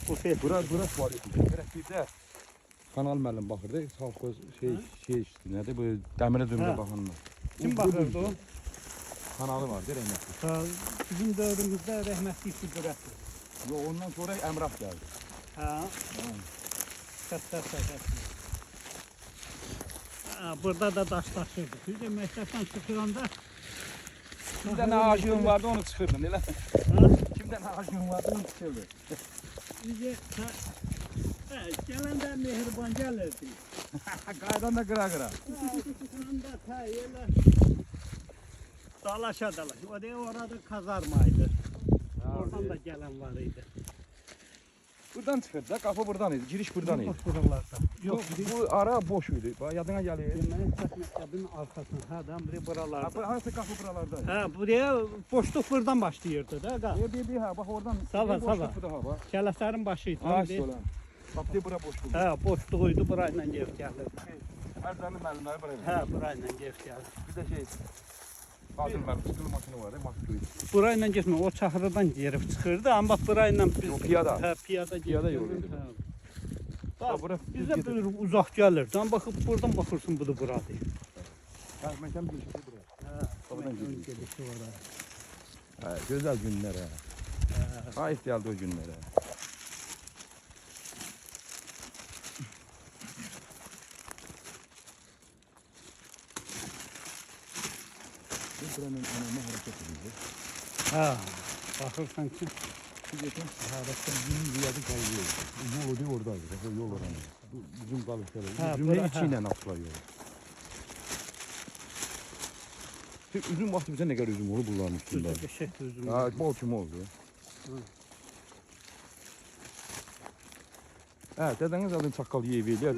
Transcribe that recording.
Bu fet. Bura tuvalet. Bir de Kanal müəllim baxırdı. Savxoz şey işte nədir bu dəmirə dömürə Hə. baxanlar. Kim bakırdı o? Kanalı vardı rəhmətli. Ha, bizim dövrümüzde rəhmətli Qüdrət. Yo ondan sonra Əmrah gəldi. Ha. Səslər. Ha, burada da daş taşırdı. Biz de məktəbdən çıxıranda Kimdə nə acığın vardı onu çıxırdın elə. ha, Kimdə nə acığın vardı onu çıxırdı. bizi gələndə mehriban gəlirdi. Qaydan da qıra. Çıxıranda elə dalaşa. O da orada kazarmaydı. Oradan da gelen var idi. Buradan çıxırdı da qapı buradan idi. Giriş buradan idi. Buralarda. Yok bu ara boş idi. Bax yadına gəlir. Deməli məktəbin arkasına. Ha, biri buralarda. Ha, hansı qapı buralarda? Ha, buraya boşluq buradan başlayırdı da. Bir ha bax oradan. Sava. Daha bax. Kələslərin başıydı. Ha işte olan. Bax de bura boşluq. Ha, boşluğuydu, burayla ev gəlirdi. Hər dənin müəllimləri bura. Ha, burayla ev gəlirdi. Bir də şey Qadın müəllim çıxıl maşını var, maskıyı. Burayla getmə, o çaxırıdan yerib çıxırdı, amma bax burayla biz... O piyada. Ha, piyada Piyada gedirdi. yolu idi. Ha. Ha, Bax, bura bizə bir uzaq gəlirdi, amma baxıb buradan baxırsın, budur buradır. Ha, məkan bir şey bura. Ha, Kapıdan ön gidiyor. gedişi var ha. Ha, gözəl günlər ha. Ayıq gəldi o günlərə. Buranın önəmə hərəkət edir. Ha, baxırsan ki, Geçen hərəkətdən günün ziyadı qalıyor. Yol o değil oradaydı. Bax, yol oranı. Bizim qalıqlar. Ha, Üzümün bura, içi ilə atılıyor yol. Üzüm vaxtı bizə nə qədər üzüm olur bunların üstündə. qəşəng özüm. Ha, bol kimi oldu. Hə, dədəniz adın çaqqal yeyib eləyər.